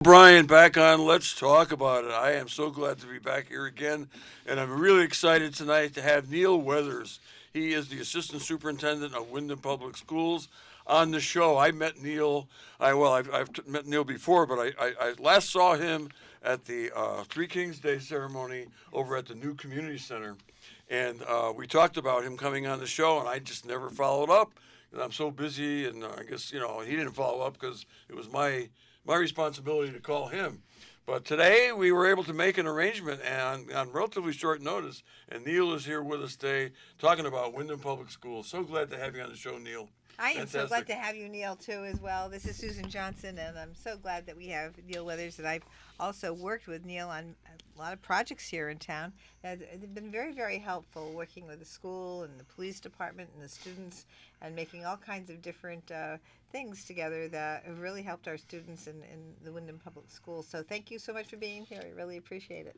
Brian, back on Let's Talk About It. I am so glad to be back here again, and I'm really excited tonight to have Neil Weathers. He is the Assistant Superintendent of Wyndham Public Schools on the show. I met Neil, I've met Neil before, but I last saw him at the Three Kings Day ceremony over at the new community center, and we talked about him coming on the show, and I just never followed up. And I'm so busy, and I guess he didn't follow up because it was my responsibility to call him. But today we were able to make an arrangement and on relatively short notice, and Neil is here with us today talking about Wyndham Public Schools. So glad to have you on the show, Neil. I am so Fantastic. glad to have you, Neil, too, as well. This is Susan Johnson, and I'm so glad that we have Neil Weathers. And I've also worked with Neil on a lot of projects here in town. They've been very, very helpful working with the school and the police department and the students and making all kinds of different things together that have really helped our students in the Wyndham Public Schools. So thank you so much for being here. I really appreciate it.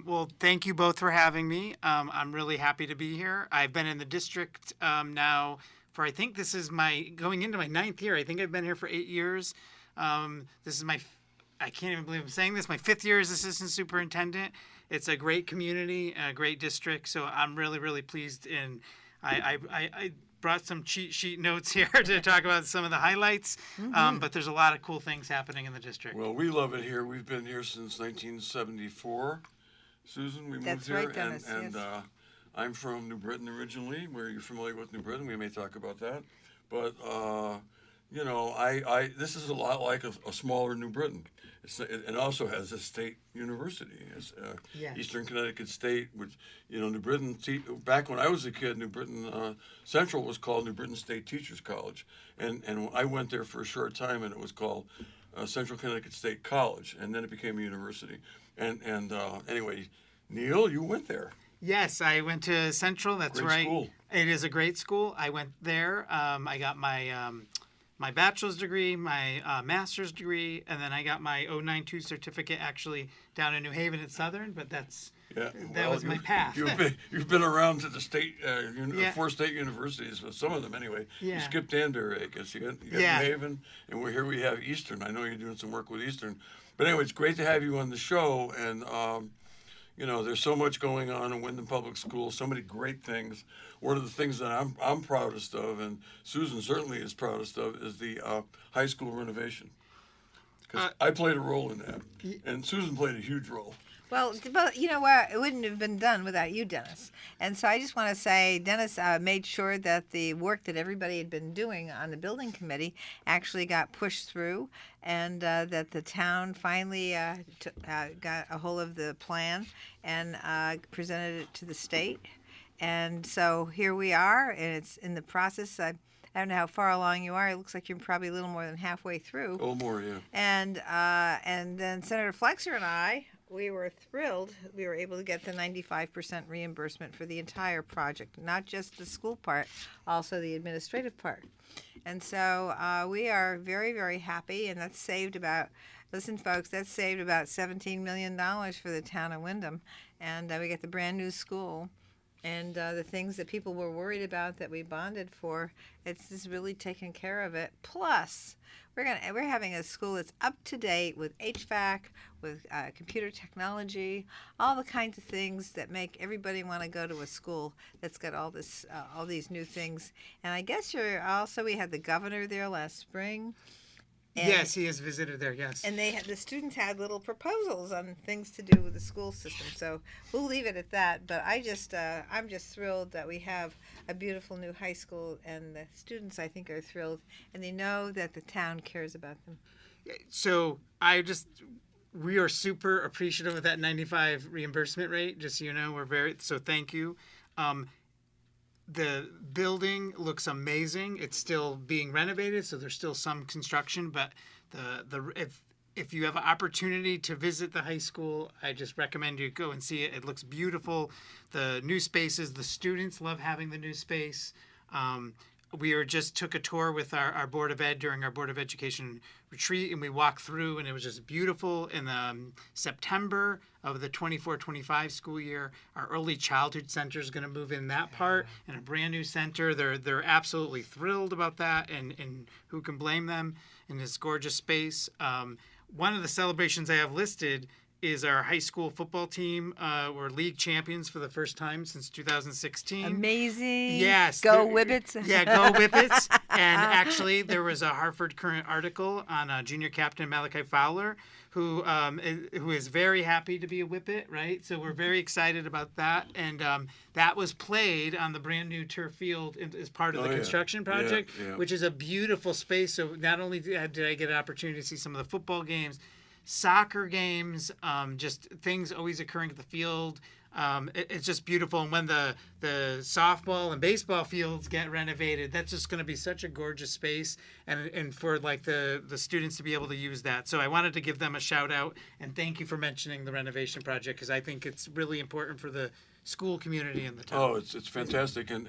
Well, thank you both for having me. I'm really happy to be here. I've been in the district now for I think this is going into my 9th year. I think I've been here for 8 years. This is I can't even believe I'm saying this, my 5th year as assistant superintendent. It's a great community, a great district, so I'm really, really pleased. And I brought some cheat sheet notes here to talk about some of the highlights, but there's a lot of cool things happening in the district. Well, we love it here. We've been here since 1974. Susan, we That's moved here, right, Dennis, and yes. I'm from New Britain originally. Where you're familiar with New Britain, we may talk about that. But this is a lot like a smaller New Britain. It also has a state university. It's Yes. Eastern Connecticut State, which New Britain. Back when I was a kid, New Britain Central was called New Britain State Teachers College, and I went there for a short time, and it was called Central Connecticut State College, and then it became a university. And anyway, Neil, you went there. Yes, I went to Central. That's Great right. school. It is a great school. I went there. I got my bachelor's degree, my master's degree, and then I got my 092 certificate actually down in New Haven at Southern. But that was my path. You've been around to the state, Yeah. 4 state universities, but some of them anyway. Yeah. You skipped Danbury, I guess. You got Yeah. New Haven, and we have Eastern. I know you're doing some work with Eastern. But anyway, it's great to have you on the show, and there's so much going on in Wyndham Public Schools, so many great things. One of the things that I'm proudest of, and Susan certainly is proudest of, is the high school renovation. Because I played a role in that, and Susan played a huge role. Well, you know what? It wouldn't have been done without you, Dennis. And so I just want to say, Dennis made sure that the work that everybody had been doing on the building committee actually got pushed through, and that the town finally got a hold of the plan and presented it to the state. And so here we are, and it's in the process. I don't know how far along you are. It looks like you're probably a little more than halfway through. Oh, more, yeah. And then Senator Flexer and I, we were thrilled we were able to get the 95% reimbursement for the entire project, not just the school part, also the administrative part. And so we are very, very happy, and that's saved about, listen folks, that's saved about $17 million for the town of Wyndham. And we get the brand new school. And the things that people were worried about that we bonded for, it's just really taken care of it. Plus, we're having a school that's up to date with HVAC, with computer technology, all the kinds of things that make everybody want to go to a school that's got all these new things. And I guess we had the governor there last spring. And, Yes, he has visited there. Yes. and the students had little proposals on things to do with the school system. So we'll leave it at that. But I'm just thrilled that we have a beautiful new high school, and the students, I think, are thrilled, and they know that the town cares about them. So we are super appreciative of that 95 reimbursement rate. Just so you know, thank you. The building looks amazing. It's still being renovated, so there's still some construction. But if you have an opportunity to visit the high school, I just recommend you go and see it. It looks beautiful. The new spaces, the students love having the new space. We just took a tour with our Board of Ed during our Board of Education retreat, and we walked through, and it was just beautiful. In September of the 24-25 school year, our early childhood center is going to move in that part, and a brand new center. They're absolutely thrilled about that, and who can blame them in this gorgeous space. one of the celebrations I have listed is our high school football team. We're league champions for the first time since 2016. Amazing. Yes. Go Whippets. Yeah, go Whippets. And actually, there was a Hartford Current article on junior captain Malachi Fowler, who is very happy to be a Whippet, right? So we're very excited about that. And that was played on the brand new turf field as part of the construction project, which is a beautiful space. So not only did I get an opportunity to see some of the football games, soccer games, just things always occurring at the field. It's just beautiful. And when the softball and baseball fields get renovated, that's just going to be such a gorgeous space. And for like the students to be able to use that. So I wanted to give them a shout out and thank you for mentioning the renovation project, because I think it's really important for the school community in the town. Oh, it's fantastic. And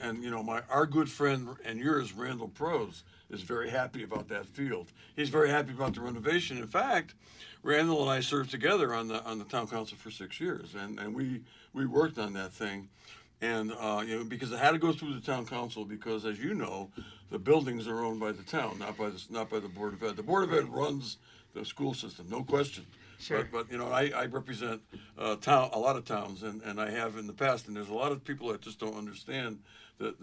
our good friend and yours, Randall Prose, is very happy about that field. He's very happy about the renovation. In fact, Randall and I served together on the town council for 6 years, and we worked on that thing, and because it had to go through the town council, because as you know, the buildings are owned by the town, not by the Board of Ed. The Board of Ed runs the school system, no question. Sure. But I represent a lot of towns, and I have in the past, and there's a lot of people that just don't understand that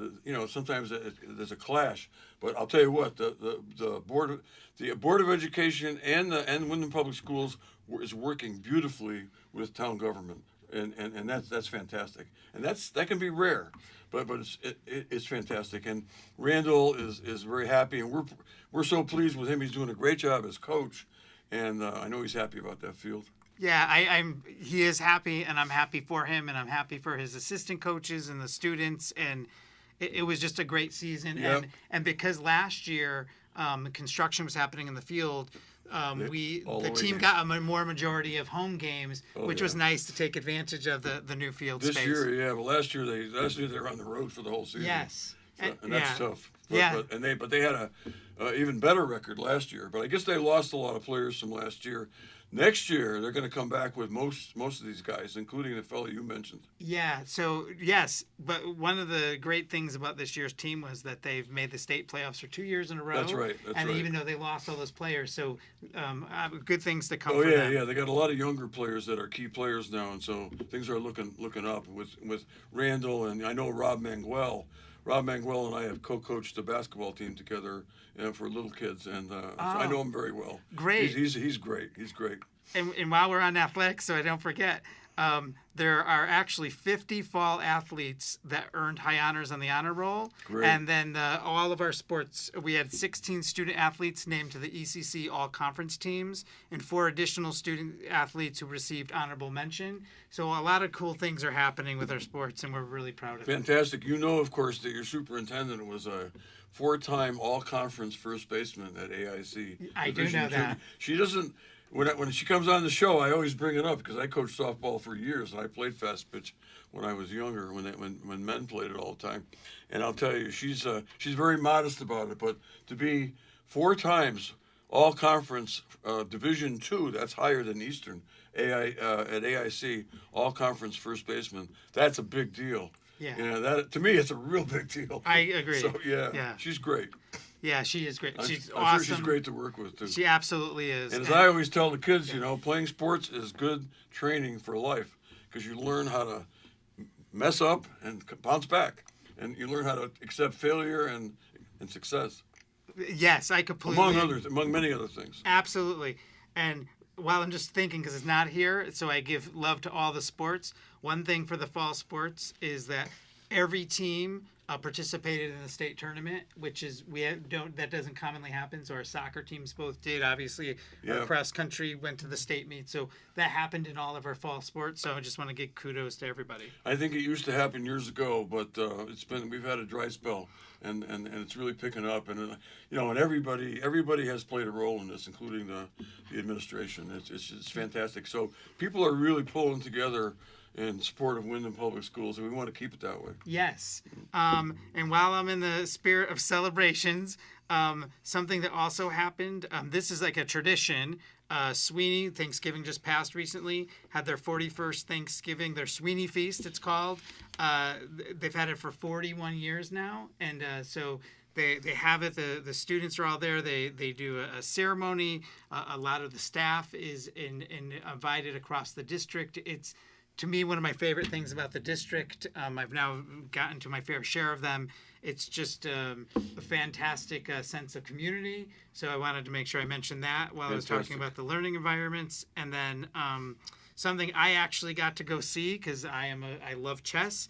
sometimes there's a clash. But I'll tell you what, the Board of Education and Wyndham Public Schools is working beautifully with town government, and that's fantastic, and that can be rare, but it's fantastic. And Randall is very happy, and we're so pleased with him. He's doing a great job as coach. And I know he's happy about that field. Yeah, he is happy, and I'm happy for him, and I'm happy for his assistant coaches and the students, and it was just a great season. Yep. And because last year construction was happening in the field, the team got a more majority of home games, which was nice to take advantage of the new field this space. Year, yeah, but last year they were on the road for the whole season. Yes. So, and that's tough. Yeah. But they had a even better record last year. But I guess they lost a lot of players from last year. Next year they're going to come back with most of these guys, including the fellow you mentioned. Yeah. So yes, but one of the great things about this year's team was that they've made the state playoffs for 2 years in a row. That's right. Even though they lost all those players, so good things to come. Oh from yeah, them. yeah. They got a lot of younger players that are key players now, and so things are looking up with Randall, and I know Rob Manguel. Rob Manguel and I have co-coached the basketball team together for little kids, and so I know him very well. Great. He's great. He's great. And while we're on athletics, so I don't forget, there are actually 50 fall athletes that earned high honors on the honor roll. Great. And then all of our sports, we had 16 student athletes named to the ECC all-conference teams and 4 additional student athletes who received honorable mention. So a lot of cool things are happening with our sports, and we're really proud of it. Fantastic. You know, of course, that your superintendent was a 4-time all-conference first baseman at AIC. I do know that. She doesn't. When she comes on the show, I always bring it up because I coached softball for years, and I played fast pitch when I was younger, when men played it all the time. And I'll tell you, she's very modest about it. But to be 4 times all conference Division II, that's higher than Eastern at AIC, all conference first baseman. That's a big deal. Yeah. That to me, it's a real big deal. I agree. So yeah, she's great. Yeah, she is great. She's I'm awesome. sure she's great to work with too. She absolutely is. And as I always tell the kids, playing sports is good training for life because you learn how to mess up and bounce back, and you learn how to accept failure and success. Yes, I completely. Among many other things. Absolutely. And while I'm just thinking, because it's not here, so I give love to all the sports. One thing for the fall sports is that every team participated in the state tournament, which is that doesn't commonly happen. So our soccer teams both did. Obviously, our cross country went to the state meet. So that happened in all of our fall sports. So I just want to give kudos to everybody. I think it used to happen years ago, but we've had a dry spell, and it's really picking up. And and everybody has played a role in this, including the administration. It's fantastic. So people are really pulling together in support of Wyndham Public Schools, and we want to keep it that way. Yes. And while I'm in the spirit of celebrations, something that also happened, this is like a tradition. Sweeney, Thanksgiving just passed recently, had their 41st Thanksgiving, their Sweeney Feast, it's called. They've had it for 41 years now, and so they have it. The students are all there. They do a ceremony. A lot of the staff is invited across the district. It's, to me, one of my favorite things about the district. I've now gotten to my fair share of them. It's just a fantastic sense of community. So I wanted to make sure I mentioned that while I was talking about the learning environments. And then something I actually got to go see, because I love chess.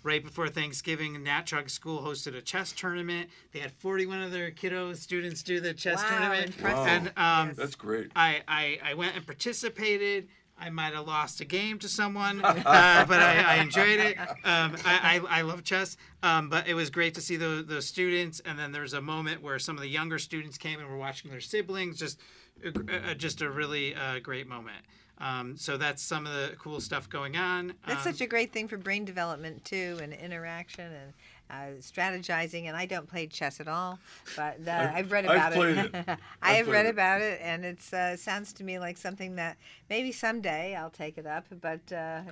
Right before Thanksgiving, Natchog School hosted a chess tournament. They had 41 of their students do the chess tournament. Impressive. And That's great. I went and participated. I might have lost a game to someone, but I enjoyed it. I love chess, but it was great to see those students. And then there's a moment where some of the younger students came and were watching their siblings. Just a really great moment. So that's some of the cool stuff going on. That's such a great thing for brain development too, and interaction and strategizing. And I don't play chess at all, but I've read about I've played it. it. I have played read it. about it, and it sounds to me like something that maybe someday I'll take it up. But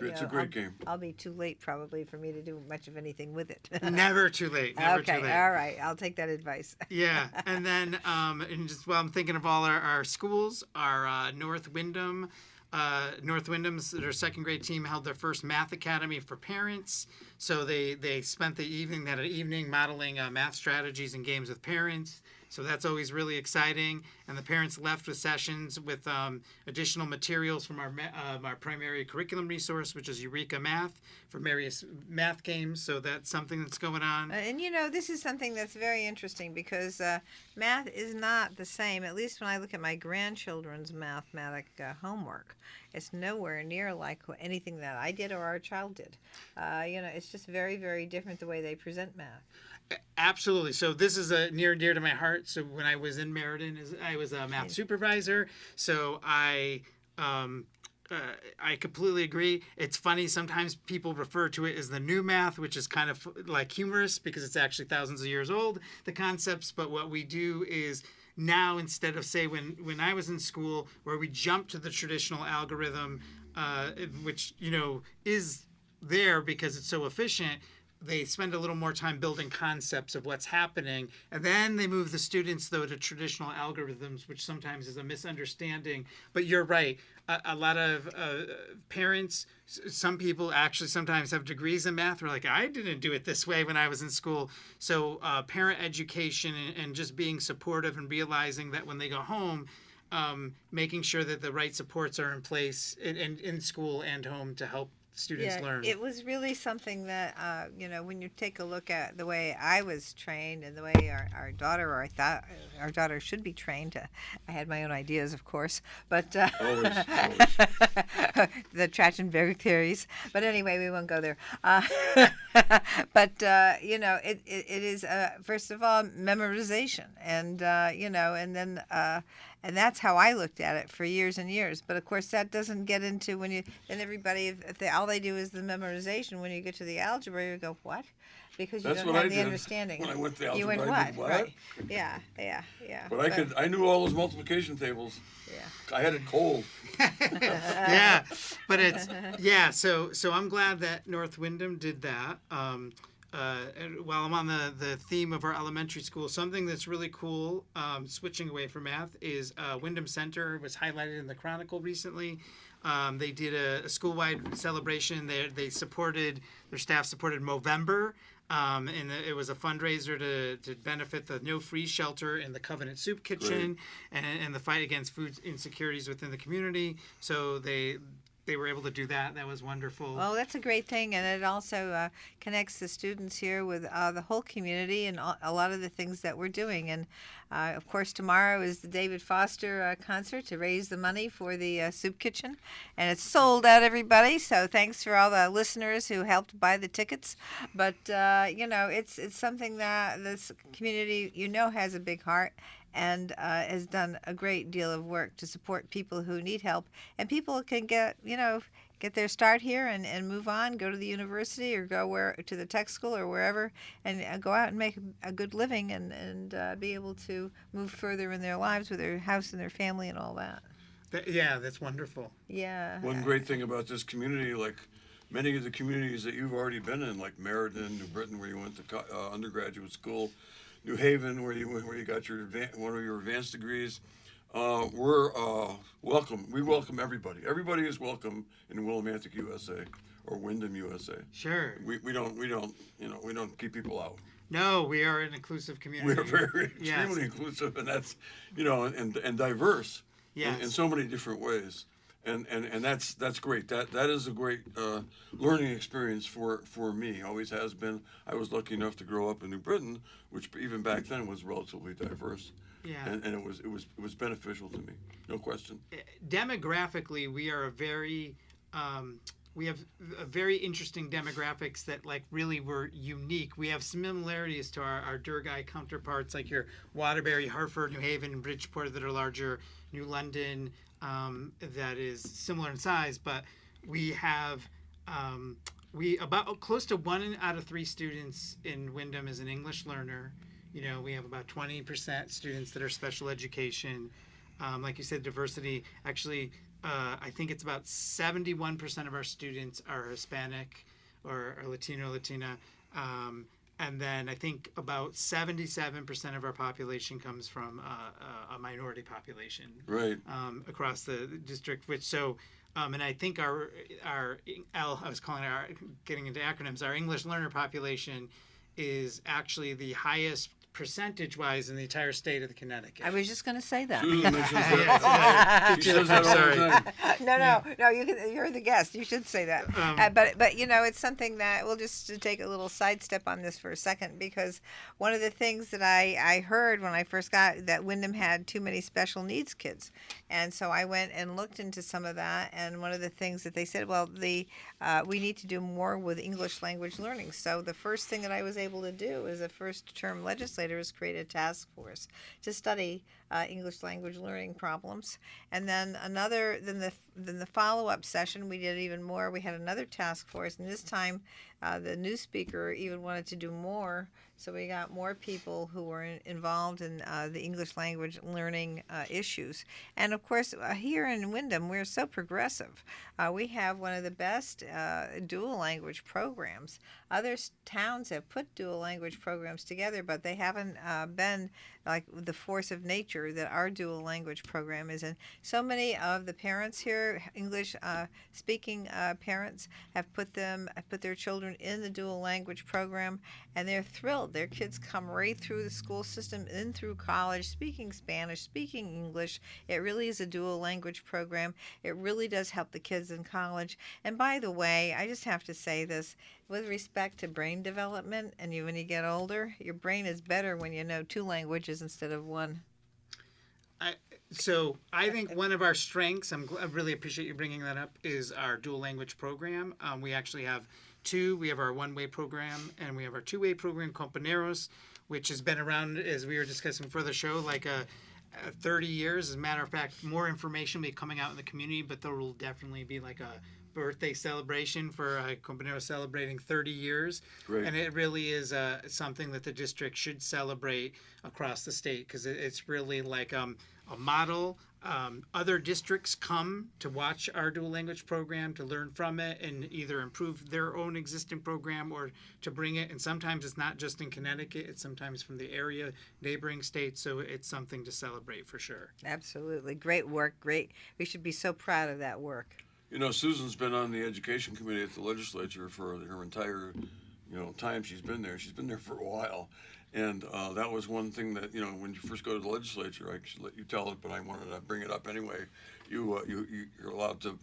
It's a great game. I'll be too late probably for me to do much of anything with it. Never too late. Never Okay, too late. all right, I'll take that advice. Yeah, and then and just while I'm thinking of all our schools, our North Wyndham's their second grade team held their first math academy for parents. So they spent the evening, they had an evening modeling math strategies and games with parents. So that's always really exciting. And the parents left with sessions with additional materials from our primary curriculum resource, which is Eureka Math, for various math games. So that's something that's going on. And this is something that's very interesting because math is not the same, at least when I look at my grandchildren's mathematic homework. It's nowhere near like anything that I did or our child did. It's just very, very different the way they present math. Absolutely. So this is near and dear to my heart. So when I was in Meriden, I was a math supervisor. So I completely agree. It's funny. Sometimes people refer to it as the new math, which is kind of like humorous because it's actually thousands of years old, the concepts. But what we do is now, instead of, say, when I was in school, where we jumped to the traditional algorithm, which, is there because it's so efficient, they spend a little more time building concepts of what's happening, and then they move the students, though, to traditional algorithms, which sometimes is a misunderstanding. But you're right. A lot of parents, some people actually sometimes have degrees in math. We're like, I didn't do it this way when I was in school. So parent education and just being supportive and realizing that when they go home, making sure that the right supports are in place in school and home to help students learn. It was really something that, when you take a look at the way I was trained and the way our daughter, or I thought our daughter should be trained. I had my own ideas, of course, but Always. the Trachtenberg theories. But anyway, we won't go there. But it is first of all memorization, and and then. And that's how I looked at it for years and years. But of course, that doesn't get into then everybody, if all they do is the memorization, when you get to the algebra, you go, what? Because you That's don't what have I the did understanding. when I went to You algebra. went I what? did what? Right. Yeah. But I knew all those multiplication tables. Yeah. I had it cold. Yeah, but so I'm glad that North Wyndham did that. And while I'm on the theme of our elementary school, something that's really cool, switching away from math, is Wyndham Center was highlighted in the Chronicle recently. They did a school-wide celebration. Their staff supported Movember, and it was a fundraiser to benefit the No Freeze Shelter and the Covenant Soup Kitchen and the fight against food insecurities within the community. So they were able to do that. That was wonderful. Well, that's a great thing, and it also connects the students here with the whole community and a lot of the things that we're doing. And of course, tomorrow is the David Foster concert to raise the money for the soup kitchen, and it's sold out, everybody. So thanks for all the listeners who helped buy the tickets. But it's something that this community has a big heart, and has done a great deal of work to support people who need help. And people can get their start here and move on, go to the university or go to the tech school or wherever, and go out and make a good living and be able to move further in their lives with their house and their family and all that. That's wonderful. Yeah. One great thing about this community, like many of the communities that you've already been in, like Meriden, New Britain, where you went to undergraduate school, New Haven, where you got your one of your advanced degrees. We're welcome. We welcome everybody. Everybody is welcome in Willimantic, USA, or Wyndham, USA. Sure. We don't keep people out. No, we are an inclusive community. We are very Yes. extremely inclusive, and that's and diverse Yes. in so many different ways. And that's great. That is a great learning experience for me. Always has been. I was lucky enough to grow up in New Britain, which even back then was relatively diverse. Yeah. And it was beneficial to me, no question. Demographically, we are we have a very interesting demographics that like really were unique. We have similarities to our Durgai counterparts like your Waterbury, Hartford, New Haven, Bridgeport that are larger, New London that is similar in size, but we have we about close to 1 out of 3 students in Wyndham is an English learner. You know, we have about 20% students that are special education. Like you said, diversity. Actually, I think it's about 71% of our students are Hispanic or Latino, Latina. And then I think about 77% of our population comes from a minority population. Right. Across the district, which so. And I think getting into acronyms, our English learner population is actually the highest percentage-wise in the entire state of the Connecticut. I was just going to say that. Susan mentions that. She says that all the time. No. You're the guest. You should say that. But it's something that we'll just take a little sidestep on this for a second, because one of the things that I heard when I first got that Wyndham had too many special needs kids, and so I went and looked into some of that. And one of the things that they said, well, we need to do more with English language learning. So the first thing that I was able to do as a first-term legislator is create a task force to study English language learning problems. And then the follow-up session, we did even more. We had another task force, and this time the new speaker even wanted to do more. So we got more people who were involved in the English language learning issues. And of course, here in Wyndham, we're so progressive. We have one of the best dual language programs. Other towns have put dual language programs together, but they haven't been like the force of nature that our dual language program is in. So many of the parents here, English speaking parents, have put their children in the dual language program, and they're thrilled. Their kids come right through the school system, in through college, speaking Spanish, speaking English. It really is a dual language program. It really does help the kids in college. And by the way, I just have to say this, with respect to brain development, and when you get older, your brain is better when you know 2 languages instead of 1. So I think one of our strengths, I really appreciate you bringing that up, is our dual language program. We actually have 2. We have our one-way program, and we have our 2-way program, Compañeros, which has been around, as we were discussing for the show, like 30 years. As a matter of fact, more information will be coming out in the community, but there will definitely be like a birthday celebration for Compañeros celebrating 30 years. Great. And it really is something that the district should celebrate across the state, because it's really like a model. Other districts come to watch our dual language program, to learn from it, and either improve their own existing program or to bring it. And sometimes it's not just in Connecticut, it's sometimes from the area, neighboring states. So it's something to celebrate for sure. Absolutely. Great work. Great. We should be so proud of that work. Susan's been on the education committee at the legislature for her entire, time she's been there. She's been there for a while. And that was one thing that, when you first go to the legislature, I should let you tell it, but I wanted to bring it up anyway. You're allowed to,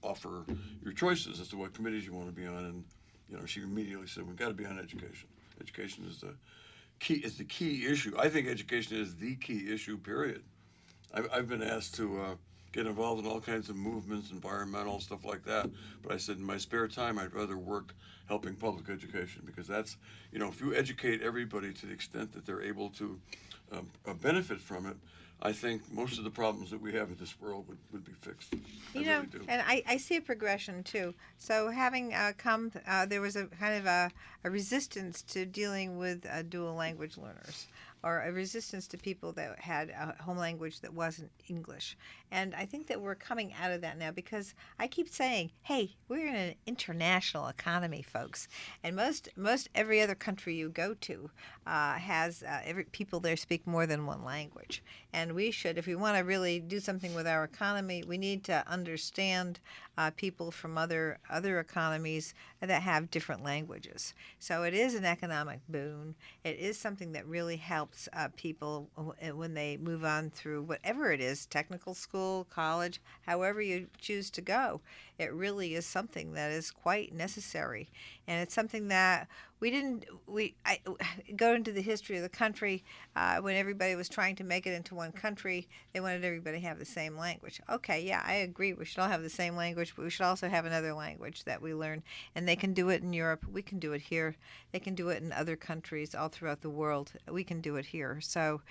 offer your choices as to what committees you want to be on. And, she immediately said, we've got to be on education. Education is the key issue. I think education is the key issue, period. I've been asked to get involved in all kinds of movements, environmental, stuff like that. But I said in my spare time, I'd rather work helping public education, because that's, if you educate everybody to the extent that they're able to benefit from it, I think most of the problems that we have in this world would be fixed. I really do. And I see a progression too. So having there was a kind of a resistance to dealing with dual language learners. or a resistance to people that had a home language that wasn't English. And I think that we're coming out of that now, because I keep saying, hey, we're in an international economy, folks. And most every other country you go to has every people there speak more than one language. And we should, if we want to really do something with our economy, we need to understand people from other economies that have different languages. So it is an economic boon. It is something that really helps people when they move on through whatever it is, technical school, college, however you choose to go. It really is something that is quite necessary. And it's something that I go into the history of the country. When everybody was trying to make it into one country, they wanted everybody to have the same language. Okay, yeah, I agree. We should all have the same language, but we should also have another language that we learn. And they can do it in Europe. We can do it here. They can do it in other countries all throughout the world. We can do it here. So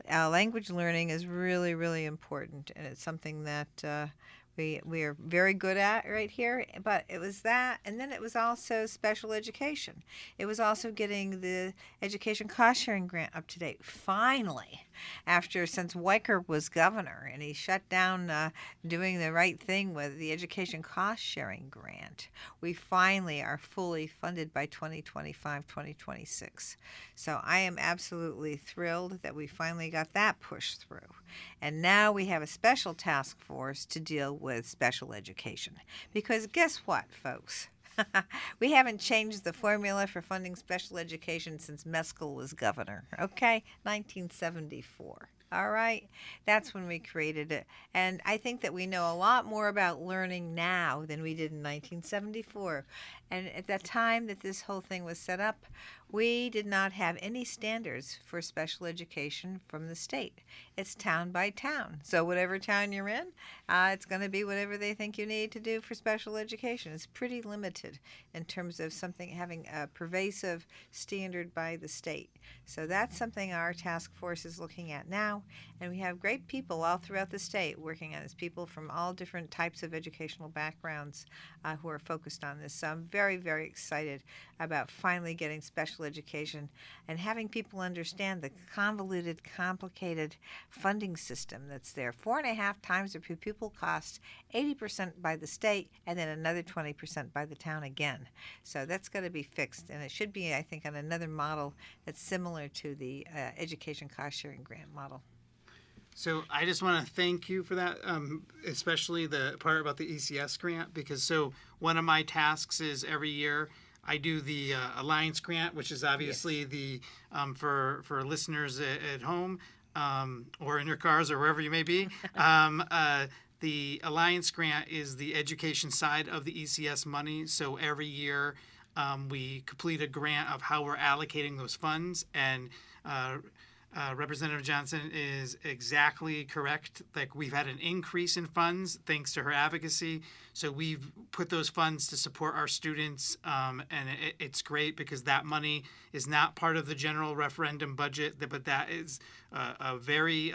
language learning is really, really important, and it's something that we are very good at right here. But it was that, and then it was also special education. It was also getting the education cost sharing grant up to date. Finally, since Weicker was governor and he shut down doing the right thing with the education cost sharing grant, we finally are fully funded by 2025-2026. So I am absolutely thrilled that we finally got that pushed through. And now we have a special task force to deal with special education. Because guess what, folks? We haven't changed the formula for funding special education since Meskel was governor, okay? 1974. All right? That's when we created it. And I think that we know a lot more about learning now than we did in 1974. And at that time that this whole thing was set up, we did not have any standards for special education from the state. It's town by town. So whatever town you're in, it's going to be whatever they think you need to do for special education. It's pretty limited in terms of something having a pervasive standard by the state. So that's something our task force is looking at now. And we have great people all throughout the state working on this, people from all different types of educational backgrounds who are focused on this. So I'm very, very excited about finally getting special education and having people understand the convoluted, complicated funding system that's there. 4.5 times the pupil cost, 80% by the state, and then another 20% by the town again. So that's going to be fixed, and it should be, I think, on another model that's similar to the education cost sharing grant model. So I just want to thank you for that, especially the part about the ECS grant, because one of my tasks is every year I do the Alliance grant, which is obviously the for listeners at home or in your cars or wherever you may be. The Alliance grant is the education side of the ECS money. So every year we complete a grant of how we're allocating those funds, and Representative Johnson is exactly correct. Like, we've had an increase in funds thanks to her advocacy. So we've put those funds to support our students, and it's great because that money is not part of the general referendum budget, but that is a very,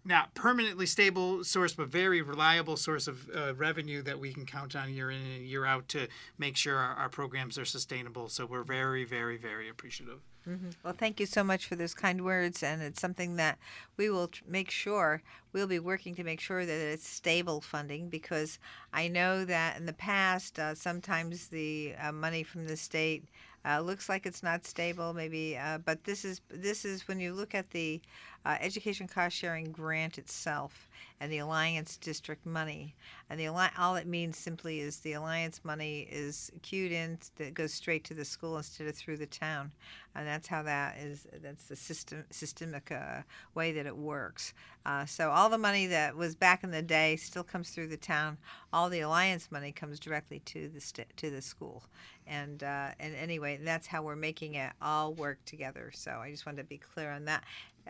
not permanently stable source, but very reliable source of revenue that we can count on year in and year out to make sure our programs are sustainable. So we're very, very, very appreciative. Mm-hmm. Well, thank you so much for those kind words, and it's something that we will make sure, we'll be working to make sure that it's stable funding, because I know that in the past, sometimes the money from the state looks like it's not stable, maybe, but this is when you look at the education cost sharing grant itself and the Alliance district money, and all it means simply is the Alliance money is queued in, that goes straight to the school instead of through the town, and that's how that's the systemic way that it works. So all the money that was back in the day still comes through the town. All the Alliance money comes directly to the school, and anyway, that's how we're making it all work together. So I just wanted to be clear on that.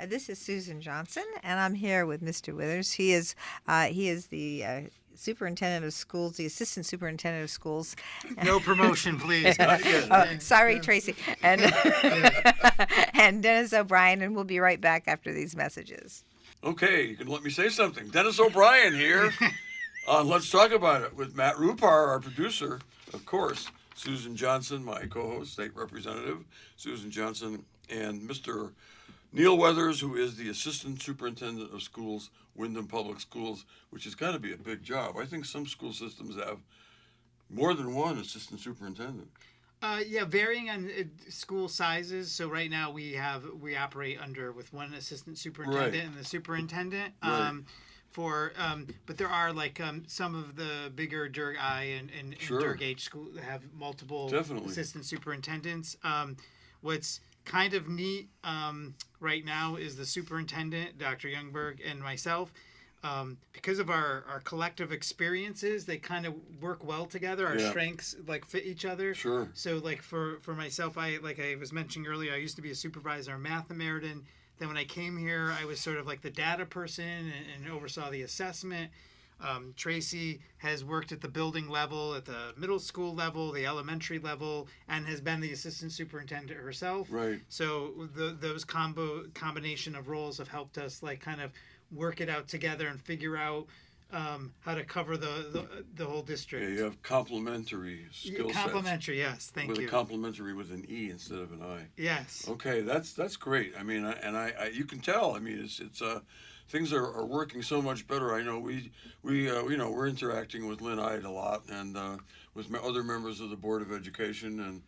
This is Susan Johnson, and I'm here with Mr. Withers. He is the superintendent of schools, the assistant superintendent of schools. No promotion, please. Sorry, Tracy. And and Dennis O'Brien, and we'll be right back after these messages. Okay, you can let me say something. Dennis O'Brien here on Let's Talk About It with Matt Rupar, our producer, of course, Susan Johnson, my co-host, state representative, Susan Johnson, and Mr. Neil Weathers, who is the Assistant Superintendent of Schools, Wyndham Public Schools, which has got to be a big job. I think some school systems have more than one assistant superintendent. Yeah, varying on school sizes. So right now we operate under with one assistant superintendent Right. and the superintendent. Right. But there are like some of the bigger Durg I and Sure. Durg H school have multiple Definitely. assistant superintendents. What's kind of neat right now is the superintendent, Dr. Youngberg, and myself. Because of our collective experiences, they kind of work well together. Our Yeah. strengths like fit each other. Sure. So like for myself, I was mentioning earlier, I used to be a supervisor of math in Meriden. Then when I came here, I was sort of like the data person and oversaw the assessment. Tracy has worked at the building level, at the middle school level, the elementary level, and has been the assistant superintendent herself. Right. So those combination of roles have helped us like kind of work it out together and figure out how to cover the whole district. Yeah, you have complementary skill sets. Complementary, yes. Thank with you. a complementary with an E instead of an I. Yes. Okay, that's great. I mean, I you can tell. I mean, it's things are working so much better. I know we we're interacting with Lynn Ide a lot and with other members of the Board of Education, and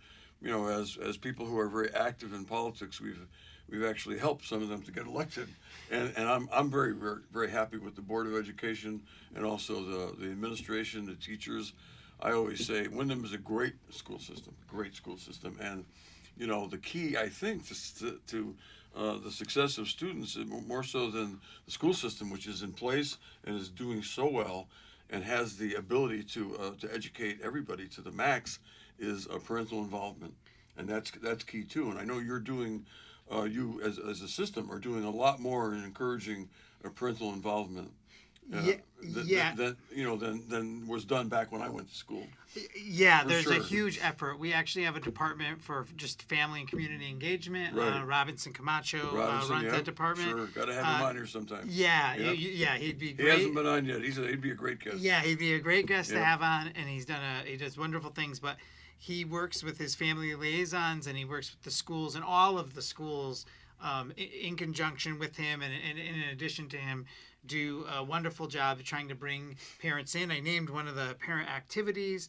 as people who are very active in politics, we've actually helped some of them to get elected, and I'm very, very, very happy with the Board of Education and also the administration, the teachers. I always say Wyndham is a great school system, and the key, I think, to the success of students, more so than the school system, which is in place and is doing so well and has the ability to educate everybody to the max, is parental involvement, and that's key too. And I know you're doing, you as a system are doing a lot more in encouraging parental involvement. Than was done back when I went to school. Yeah, For there's a sure. huge effort. We actually have a department for just family and community engagement. Right. Robinson Camacho Robinson, runs yeah, that department. Sure, got to have him on here sometime. Yeah, Yeah. yeah, he'd be He great. hasn't been on yet. He'd be a great guest. Yeah, he'd be a great guest to Yeah. have on, and he does wonderful things. But he works with his family liaisons, and he works with the schools and all of the schools in conjunction with him, and in addition to him, do a wonderful job of trying to bring parents in. I named one of the parent activities.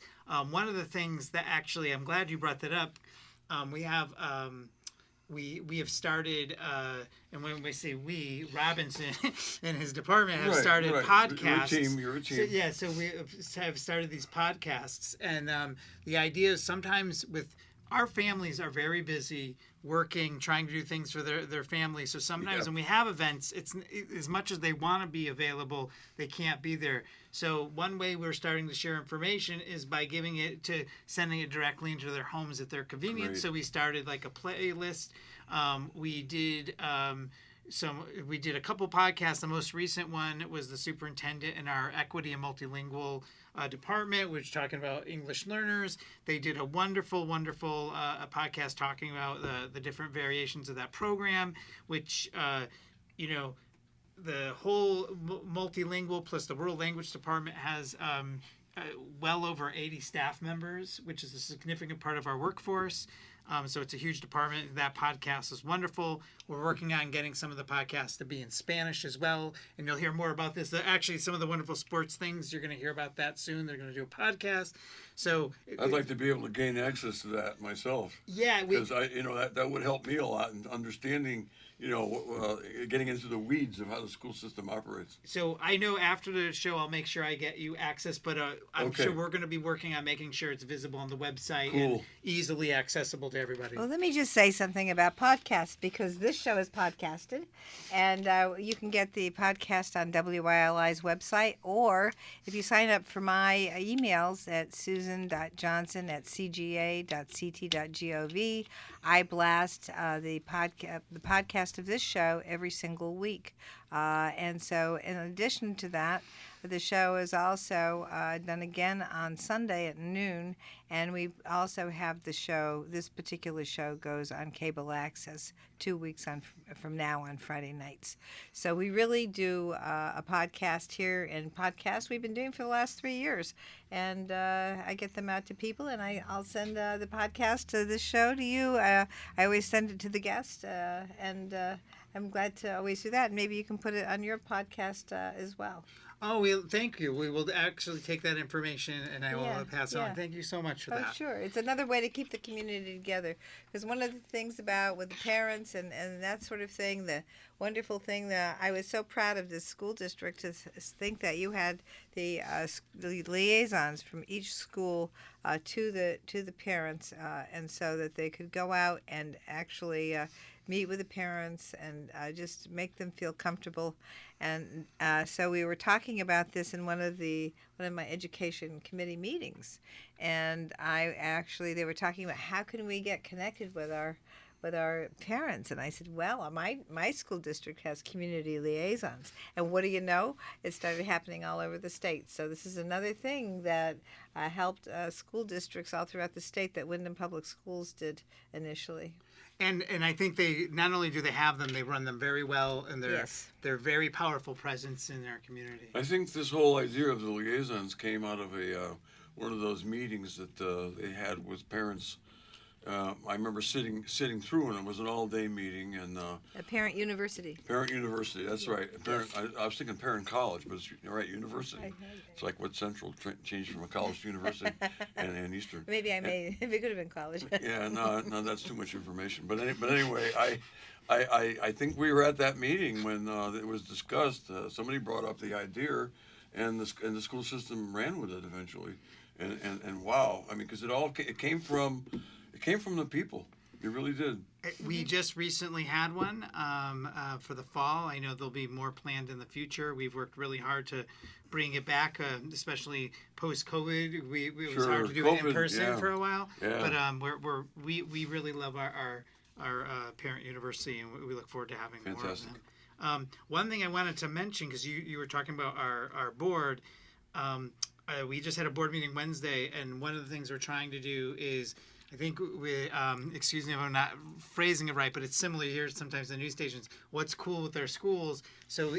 One of the things that actually, I'm glad you brought that up. We have. We have started, and when we say we, Robinson and his department have Right, started right. podcasts. You're a team. So, yeah, so we have started these podcasts, and the idea is sometimes with our families are very busy working, trying to do things for their families. So sometimes Yeah. when we have events, it's as much as they want to be available, they can't be there. So one way we're starting to share information is by sending it directly into their homes at their convenience. Great. So we started like a playlist. We did a couple podcasts. The most recent one was the superintendent in our equity and multilingual department, which is talking about English learners. They did a wonderful a podcast talking about the different variations of that program, which the whole multilingual plus the world language department has well over 80 staff members, which is a significant part of our workforce. So it's a huge department. That podcast is wonderful. We're working on getting some of the podcasts to be in Spanish as well, and you'll hear more about this. Actually, some of the wonderful sports things, you're going to hear about that soon. They're going to do a podcast. So I'd like to be able to gain access to that myself. yeah, Because that would help me a lot in understanding, getting into the weeds of how the school system operates. So I know after the show, I'll make sure I get you access, but I'm Okay. sure we're going to be working on making sure it's visible on the website Cool. and easily accessible to everybody. Well, let me just say something about podcasts, because this show is podcasted, and you can get the podcast on WYLI's website, or if you sign up for my emails at susan.johnson@cga.ct.gov, I blast the podcast of this show every single week. And so in addition to that, the show is also done again on Sunday at noon, and we also have the show, this particular show goes on cable access 2 weeks from now on Friday nights. So we really do a podcast here, and podcasts we've been doing for the last 3 years. And I get them out to people, and I'll send the podcast to this show to you. I always send it to the guest, and I'm glad to always do that. And maybe you can put it on your podcast as well. Oh, thank you. We will actually take that information and I will pass it on. Yeah. Thank you so much for Oh, that. sure. It's another way to keep the community together. Because one of the things about with the parents and that sort of thing, the wonderful thing that I was so proud of this school district to think that you had the liaisons from each school to the parents, and so that they could go out and actually meet with the parents and just make them feel comfortable. And so we were talking about this in one of my education committee meetings, and they were talking about how can we get connected with our parents, and I said, well, my school district has community liaisons, and what do you know? It started happening all over the state. So this is another thing that helped school districts all throughout the state that Windham Public Schools did initially. And I think they not only do they have them, they run them very well, and Yes. they're very powerful presence in our community. I think this whole idea of the liaisons came out of one of those meetings that they had with parents. I remember sitting through, and it was an all-day meeting, and A parent university. Parent University. That's right. I was thinking Parent College, but you're right, university. It's like what Central changed from a college to university, and Eastern. Maybe it could have been college. Yeah, no, that's too much information. But anyway, I think we were at that meeting when it was discussed. Somebody brought up the idea, and the school system ran with it eventually. And wow, I mean, because it came from the people. It really did. We just recently had one for the fall. I know there'll be more planned in the future. We've worked really hard to bring it back, especially post-COVID. It was hard to do it in person for a while. Yeah. But we really love our parent university, and we look forward to having more of them. One thing I wanted to mention, because you were talking about our board, we just had a board meeting Wednesday, and one of the things we're trying to do is, I think excuse me if I'm not phrasing it right, but it's similar here sometimes in news stations. What's cool with our schools? So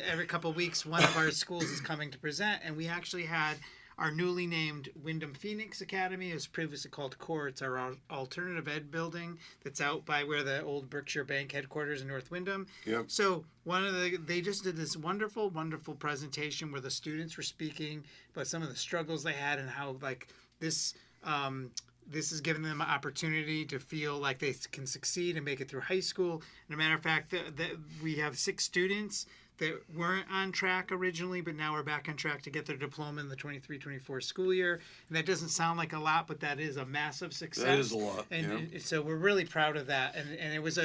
every couple of weeks, one of our schools is coming to present, and we actually had our newly named Windham Phoenix Academy, is previously called CORE. It's our alternative ed building that's out by where the old Berkshire Bank headquarters in North Windham. Yep. So they just did this wonderful, wonderful presentation where the students were speaking about some of the struggles they had and how this has given them an opportunity to feel like they can succeed and make it through high school. And a matter of fact, that we have 6 students that weren't on track originally, but now are back on track to get their diploma in the 23-24 school year. And that doesn't sound like a lot, but that is a massive success. That is a lot. And so we're really proud of that. And it was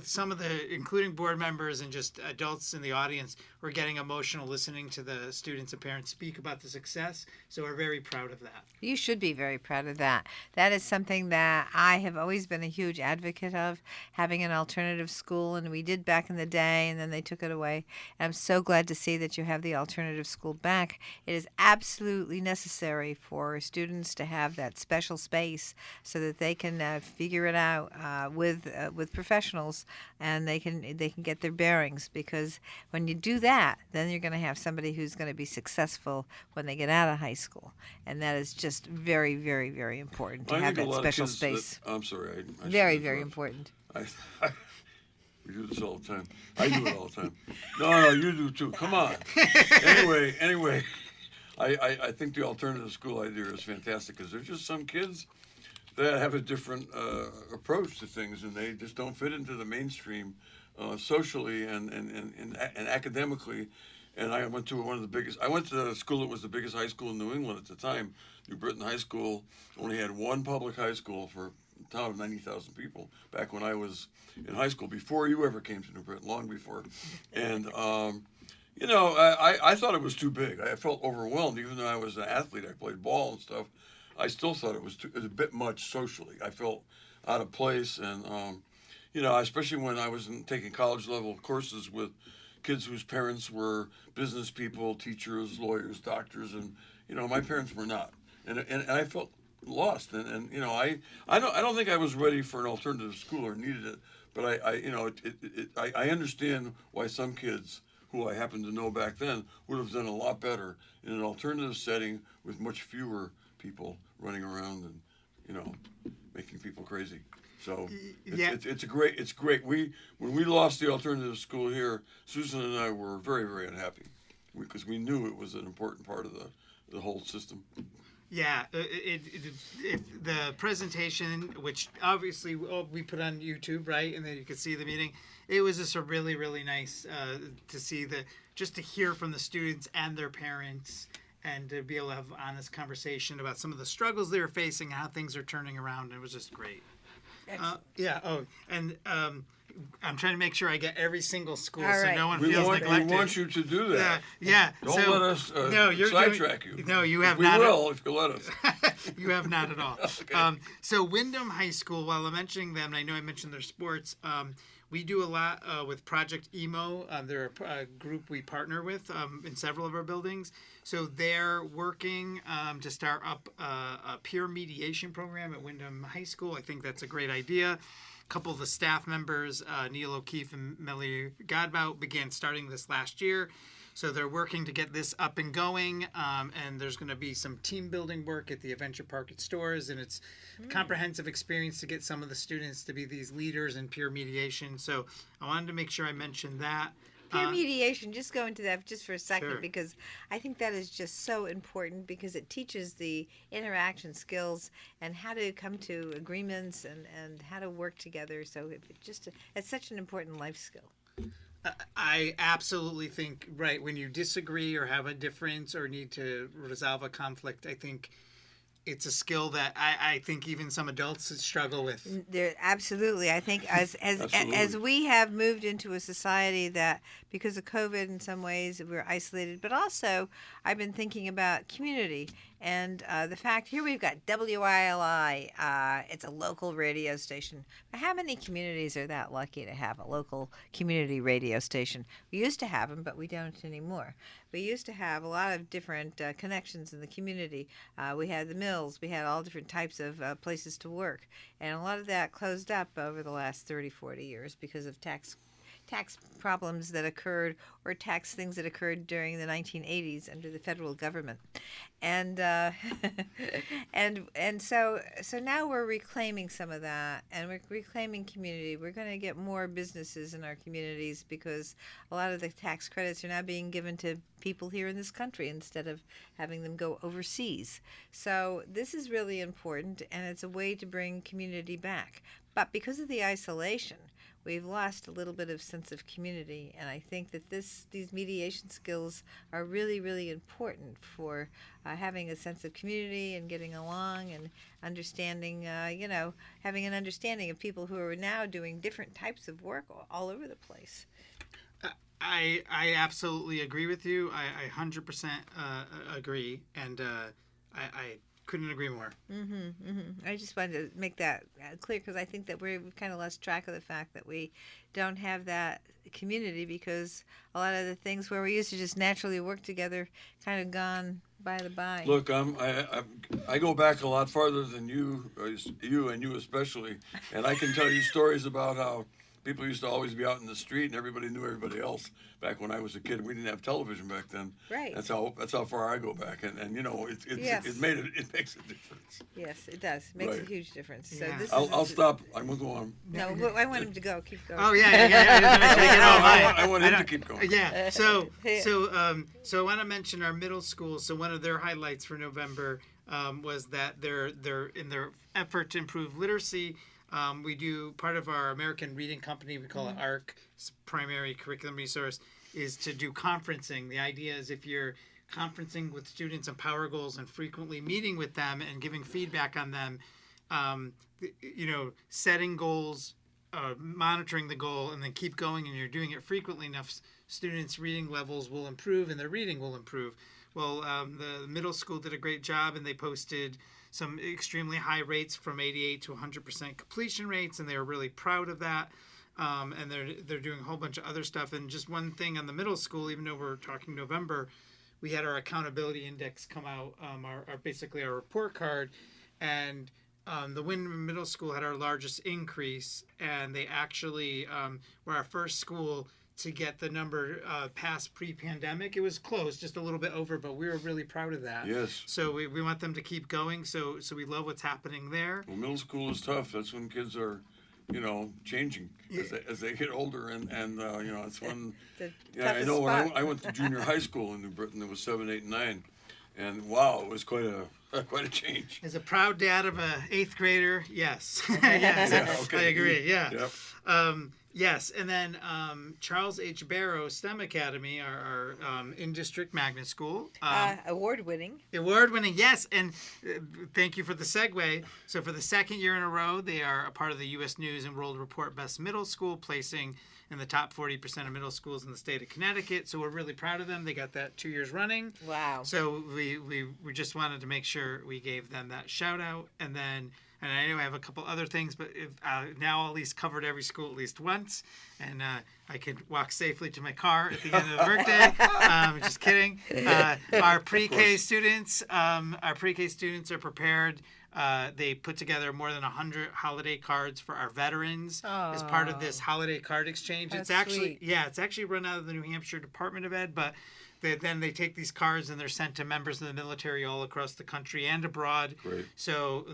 some of the, including board members and just adults in the audience, were getting emotional listening to the students and parents speak about the success. So we're very proud of that. You should be very proud of that. That is something that I have always been a huge advocate of, having an alternative school, and we did back in the day, and then they took it away. And I'm so glad to see that you have the alternative school back. It is absolutely necessary for students to have that special space so that they can figure it out with professionals, and they can get their bearings, because when you do that, then you're going to have somebody who's going to be successful when they get out of high school, and that is just very, very, very important to have that special space. I'm sorry. I Very, very important. We do this all the time. I do it all the time. No, you do too. Come on. Anyway, I think the alternative school idea is fantastic, because there's just some kids that have a different approach to things, and they just don't fit into the mainstream socially and academically. And I went to I went to the school that was the biggest high school in New England at the time. New Britain High School only had one public high school for a town of 90,000 people back when I was in high school, before you ever came to New Britain, long before. And, I thought it was too big. I felt overwhelmed. Even though I was an athlete, I played ball and stuff, I still thought it was a bit much socially. I felt out of place, and, especially when I was taking college-level courses with kids whose parents were business people, teachers, lawyers, doctors, and, my parents were not. And I felt lost. And you know, I don't think I was ready for an alternative school or needed it, but I you know, I understand why some kids who I happened to know back then would have done a lot better in an alternative setting with much fewer people running around and, you know, making people crazy. So Yeah. it's great. When we lost the alternative school here, Susan and I were very, very unhappy because we knew it was an important part of the whole system. Yeah, if the presentation, which obviously we put on YouTube, right, and then you could see the meeting. It was just a really, really nice to see just to hear from the students and their parents, and to be able to have honest conversation about some of the struggles they were facing, how things are turning around. It was just great. Yeah. Oh, and I'm trying to make sure I get every single school, All so right. no one We feels want neglected. you to do that. Yeah. Don't so, let us no, you're sidetrack doing, you. No, you have we not. will if you let us. You have not at all. Okay. So Wyndham High School, while I'm mentioning them, and I know I mentioned their sports, we do a lot with Project Emo. They're a group we partner with in several of our buildings. So they're working to start up a peer mediation program at Wyndham High School. I think that's a great idea. A couple of the staff members, Neil O'Keefe and Melly Godbout, began starting this last year. So they're working to get this up and going, and there's going to be some team building work at the Adventure Park at Stores, and it's a comprehensive experience to get some of the students to be these leaders in peer mediation. So I wanted to make sure I mentioned that. Peer mediation, just go into that just for a second, Sure. because I think that is just so important, because it teaches the interaction skills and how to come to agreements and how to work together. So it's such an important life skill. I absolutely think, right, when you disagree or have a difference or need to resolve a conflict, I think it's a skill that I think even some adults struggle with. There, absolutely. I think as Absolutely. we have moved into a society that, because of COVID, in some ways we're isolated, but also I've been thinking about community and the fact here we've got WILI. It's a local radio station. But how many communities are that lucky to have a local community radio station? We used to have them, but we don't anymore. We used to have a lot of different connections in the community. We had the mills. We had all different types of places to work. And a lot of that closed up over the last 30, 40 years because of tax problems that occurred, or tax things that occurred during the 1980s under the federal government. And and so now we're reclaiming some of that, and we're reclaiming community. We're going to get more businesses in our communities because a lot of the tax credits are now being given to people here in this country instead of having them go overseas. So this is really important, and it's a way to bring community back. But because of the isolation, we've lost a little bit of sense of community, and I think that these mediation skills are really, really important for having a sense of community and getting along and understanding, having an understanding of people who are now doing different types of work all over the place. I absolutely agree with you. I 100% agree, and I couldn't agree more. I just wanted to make that clear because I think that we've kind of lost track of the fact that we don't have that community, because a lot of the things where we used to just naturally work together kind of gone by the by. Look, I go back a lot farther than you and you especially, and I can tell you stories about how people used to always be out in the street and everybody knew everybody else. Back when I was a kid, we didn't have television back then. Right. That's how far I go back, and you know it Yes. it makes a difference. Yes, it does. It makes Right. a huge difference. So Yeah. this I'll is stop. I'm gonna go on. No, I want him to go. Keep going. Oh yeah. Just make sure you get all mine. I want him to keep going. Yeah. So I want to mention our middle school. So one of their highlights for November was that they're in their effort to improve literacy. We do part of our American Reading Company. We call it ARC. It's primary curriculum resource is to do conferencing. The idea is if you're conferencing with students on Power Goals and frequently meeting with them and giving feedback on them, setting goals, monitoring the goal, and then keep going, and you're doing it frequently enough, students' reading levels will improve and their reading will improve. Well, the middle school did a great job, and they posted some extremely high rates from 88 to 100% completion rates, and they were really proud of that. And they're doing a whole bunch of other stuff. And just one thing on the middle school, even though we're talking November, we had our accountability index come out, our basically our report card, and the Wyndham Middle School had our largest increase, and they actually were our first school to get the number past pre-pandemic. It was close, just a little bit over, but we were really proud of that. Yes. So we want them to keep going. So we love what's happening there. Well, middle school is tough. That's when kids are, changing as they get older, and it's when. The Yeah, I toughest know. When spot. I went to junior high school in New Britain, it was 7, 8, and 9, and wow, it was quite a change. As a proud dad of a 8th grader, yes, yes, Yeah, okay. I agree. Yeah. Yep. Yes, and then Charles H. Barrow STEM Academy, our in-district magnet school. Award-winning. Award-winning, yes, and thank you for the segue. So for the second year in a row, they are a part of the U.S. News and World Report Best Middle School, placing in the top 40% of middle schools in the state of Connecticut. So we're really proud of them. They got that 2 years running. Wow. So we just wanted to make sure we gave them that shout out, and then. And I know I have a couple other things, but now I'll at least covered every school at least once, and I could walk safely to my car at the end of the workday. Just kidding. Our pre-K students, are prepared. They put together more than 100 holiday cards for our veterans as part of this holiday card exchange. That's It's actually sweet. it's actually run out of the New Hampshire Department of Ed, but. Then they take these cards and they're sent to members of the military all across the country and abroad. Great. So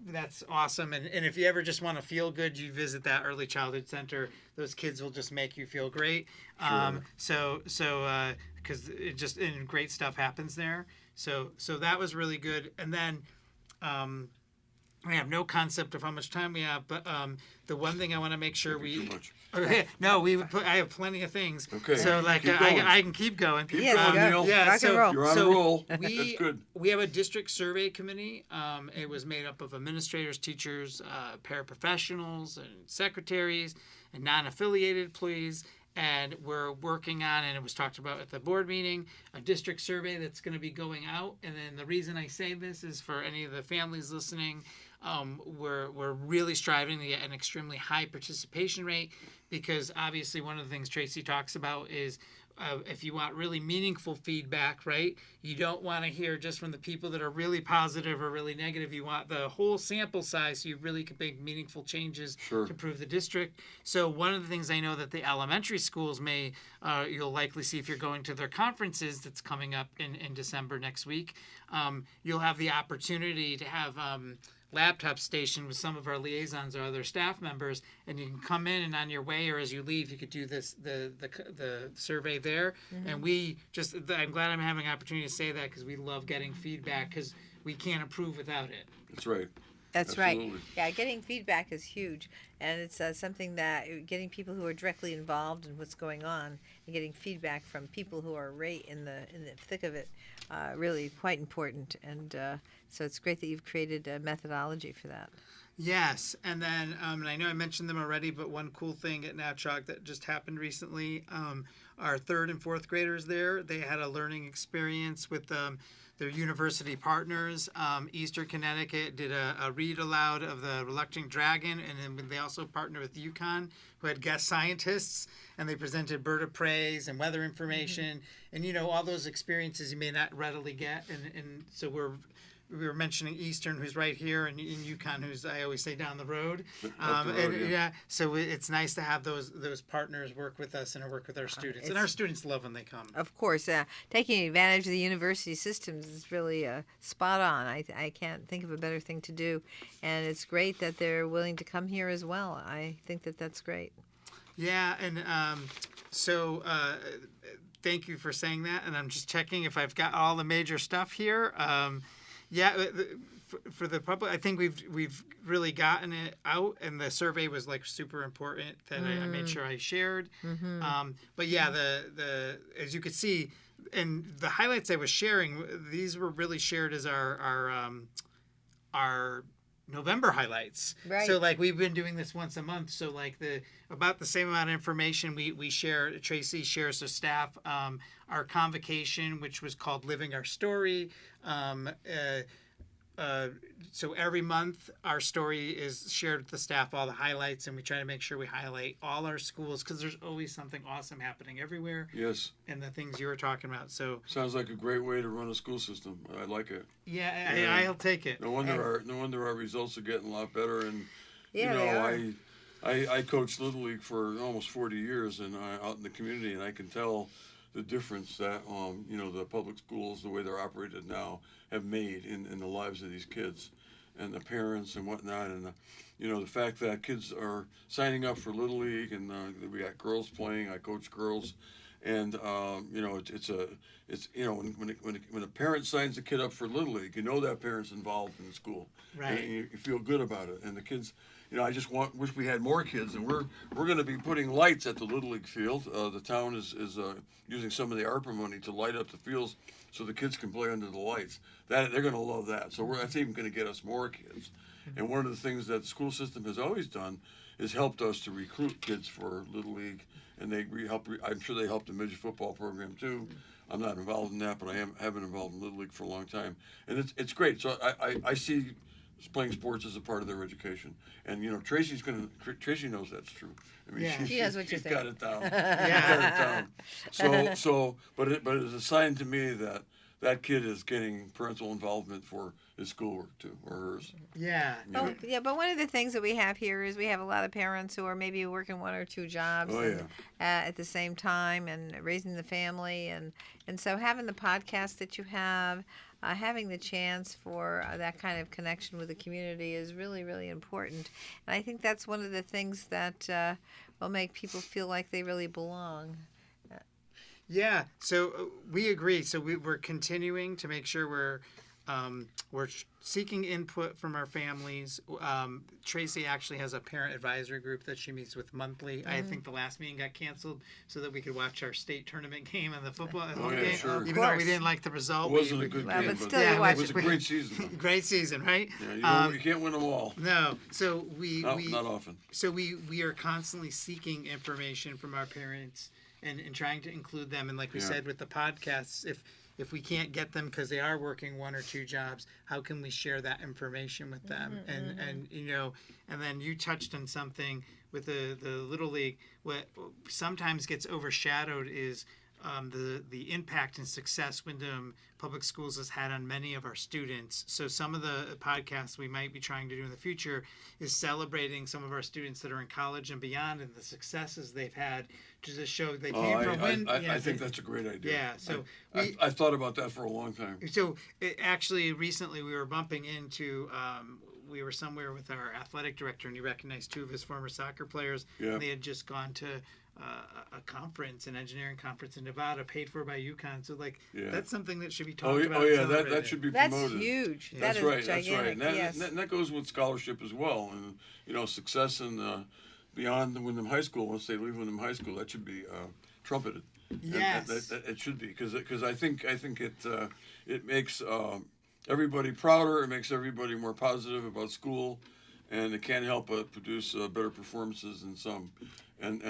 that's awesome. And if you ever just want to feel good, you visit that early childhood center. Those kids will just make you feel great. Sure. Because it just and great stuff happens there. So that was really good. And then I have no concept of how much time we have, but the one thing I want to make sure Too much. Okay, no, I have plenty of things. Okay. So like Keep going. I can keep going. Yeah, going, go. Neil. Yeah, Rock so- and roll. You're on a roll. That's good. We have a district survey committee. It was made up of administrators, teachers, paraprofessionals, and secretaries, and non-affiliated employees. And we're working on, and it was talked about at the board meeting, a district survey that's going to be going out. And then the reason I say this is for any of the families listening, we're really striving to get an extremely high participation rate, because obviously one of the things Tracy talks about is if you want really meaningful feedback, right? You don't want to hear just from the people that are really positive or really negative. You want the whole sample size so you really can make meaningful changes Sure. to improve the district. So one of the things I know that the elementary schools you'll likely see if you're going to their conferences that's coming up in December next week, you'll have the opportunity to have laptop station with some of our liaisons or other staff members, and you can come in, and on your way or as you leave, you could do the survey there. And I'm glad I'm having an opportunity to say that, because we love getting feedback, because we can't improve without it. That's right. That's right. Absolutely. Yeah, getting feedback is huge, and it's something that getting people who are directly involved in what's going on and getting feedback from people who are right in the thick of it, really quite important. And so it's great that you've created a methodology for that. Yes, and then and I know I mentioned them already, but one cool thing at Natchog that just happened recently, our 3rd and 4th graders there, they had a learning experience with their university partners. Eastern Connecticut did a read aloud of The Reluctant Dragon, and then they also partnered with UConn, who had guest scientists, and they presented bird of prey and weather information, and all those experiences you may not readily get, and so we were mentioning Eastern, who's right here, and in UConn, who's I always say down the road. Up the road, yeah. So it's nice to have those partners work with us and work with our students, and our students love when they come. Of course, taking advantage of the university systems is really spot on. I can't think of a better thing to do, and it's great that they're willing to come here as well. I think that that's great. Yeah, and thank you for saying that, and I'm just checking if I've got all the major stuff here. For the public, I think we've really gotten it out, and the survey was like super important that I made sure I shared. But yeah, the as you could see, and the highlights I was sharing, these were really shared as our November highlights. Right. So like we've been doing this once a month. So like about the same amount of information we share. Tracy shares to staff our convocation, which was called Living Our Story. so every month our story is shared with the staff, all the highlights, and we try to make sure we highlight all our schools because there's always something awesome happening everywhere. Yes. And the things you were talking about. So Sounds like a great way to run a school system. I like it. yeah, Yeah. I'll take it. No wonder our results are getting a lot better. And Yeah, you they know, are. I coached Little League for almost 40 years, and out in the community, and I can tell the difference that the public schools, the way they're operated now, have made in the lives of these kids, and the parents and whatnot, and the fact that kids are signing up for Little League, and we got girls playing. I coach girls, and when a parent signs a kid up for Little League, that parent's involved in the school, Right. And you feel good about it, and the kids. I just wish we had more kids, and we're going to be putting lights at the Little League field. The town is using some of the ARPA money to light up the fields so the kids can play under the lights. That they're going to love that. So that's even going to get us more kids. And one of the things that the school system has always done is helped us to recruit kids for Little League, and I'm sure they helped the midget football program too. I'm not involved in that, but have been involved in Little League for a long time, and it's great. So I see playing sports as a part of their education, and Tracy knows that's true. I mean, Yeah. She knows what you're she's got it down. Yeah. She's got it down. But it's a sign to me that kid is getting parental involvement for his schoolwork too, or hers. Yeah. Oh, yeah, but one of the things that we have here is we have a lot of parents who are maybe working one or two jobs Oh, and, at the same time and raising the family. And so having the podcast that you have, having the chance for that kind of connection with the community is really, really important. And I think that's one of the things that will make people feel like they really belong. Yeah, so we agree. So we're continuing to make sure we're seeking input from our families. Tracy actually has a parent advisory group that she meets with monthly. I think the last meeting got canceled so that we could watch our state tournament game and the football game. Sure. Even though we didn't like the result. It wasn't a good Well, game, but still you it watch was a it. great season. Great season, right? Yeah, you can't win them all. No, so Not often. So we are constantly seeking information from our parents and trying to include them. And like we Yeah. said with the podcasts, if we can't get them because they are working one or two jobs, how can we share that information with them? And and then you touched on something with the Little League. What sometimes gets overshadowed is the impact and success Windham Public Schools has had on many of our students. So some of the podcasts we might be trying to do in the future is celebrating some of our students that are in college and beyond and the successes they've had to just show they came from I think that's a great idea. Yeah, so I've thought about that for a long time. So actually, recently we were bumping into. We were somewhere with our athletic director, and he recognized two of his former soccer players. Yeah. And they had just gone to a conference, an engineering conference in Nevada, paid for by UConn. So that's something that should be talked about. That should be That's promoted. huge. Yeah. That That's is right. gigantic. That's right. And Yes. that goes with scholarship as well, and success in beyond the Windham High School. Once they leave Windham High School, that should be trumpeted. Yes. That it should be because I think it makes everybody prouder. It makes everybody more positive about school, and it can't help but produce better performances in some. And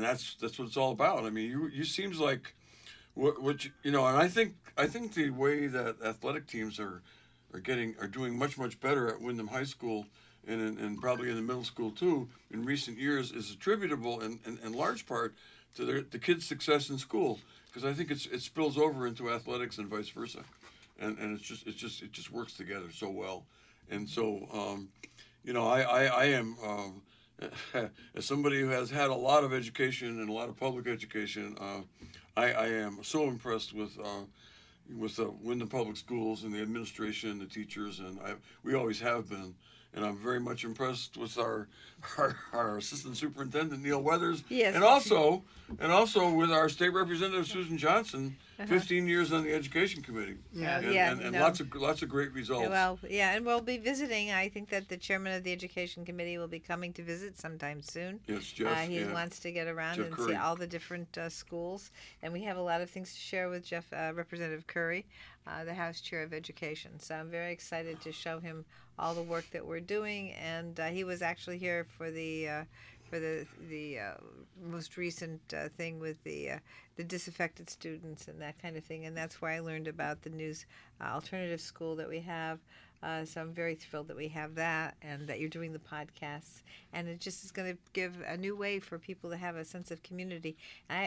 that's what it's all about. I mean, you seems like what and I think the way that athletic teams are doing much better at Windham High School and probably in the middle school too in recent years is attributable in large part to the kids' success in school, because I think it spills over into athletics and vice versa, and it just works together so well. And so I am as somebody who has had a lot of education and a lot of public education, I am so impressed with the Windham Public Schools and the administration, the teachers, and we always have been. And I'm very much impressed with our assistant superintendent Neil Weathers, Yes. and also with our state representative Susan Johnson, 15 years on the education committee. Yeah. and lots of great results. Well, yeah, and we'll be visiting. I think that the chairman of the education committee will be coming to visit sometime soon. Yes, Jeff. He wants to get around Jeff and Curry. see all the different schools, and we have a lot of things to share with Jeff, Representative Curry, the House Chair of Education. So I'm very excited to show him all the work that we're doing, and he was actually here for the for the most recent thing with the disaffected students and that kind of thing. And that's where I learned about the news alternative school that we have. So I'm very thrilled that we have that and that you're doing the podcasts. And it just is going to give a new way for people to have a sense of community.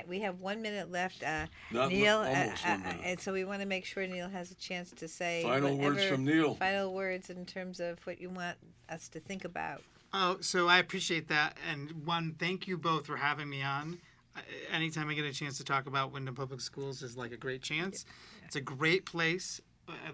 We have 1 minute left. Neil, almost 1 minute. and so we want to make sure Neil has a chance to say Final words whatever- from Neil. Final words in terms of what you want us to think about. Oh, so I appreciate that. And one, thank you both for having me on. Anytime I get a chance to talk about Wyndham Public Schools is like a great chance. It's a great place.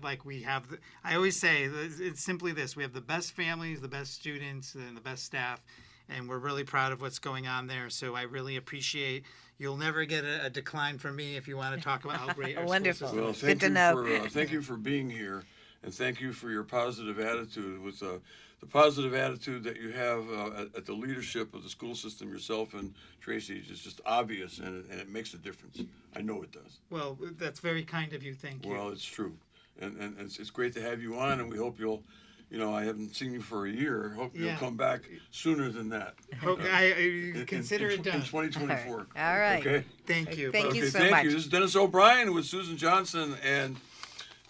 Like we have, I always say it's simply this: we have the best families, the best students, and the best staff, and we're really proud of what's going on there. So I really appreciate. You'll never get a decline from me if you want to talk about how great our Wonderful. school Well, system is. thank Good to you know. for thank you for being here, and thank you for your positive attitude. With the positive attitude that you have at the leadership of the school system, yourself and Tracy, is just obvious, and it makes a difference. I know it does. Well, that's very kind of you. Thank you. Well, it's true, and it's great to have you on, and we hope you'll. You know, I haven't seen you for a year. Hope you'll Yeah. come back sooner than that. I consider it done. In 2024. All right. Okay. Thank you. Thank both. you Okay, so thank much. you. This is Dennis O'Brien with Susan Johnson and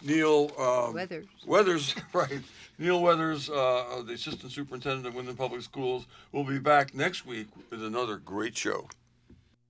Neil Weathers. Weathers, right. Neil Weathers, the Assistant Superintendent of Wyndham Public Schools, will be back next week with another great show.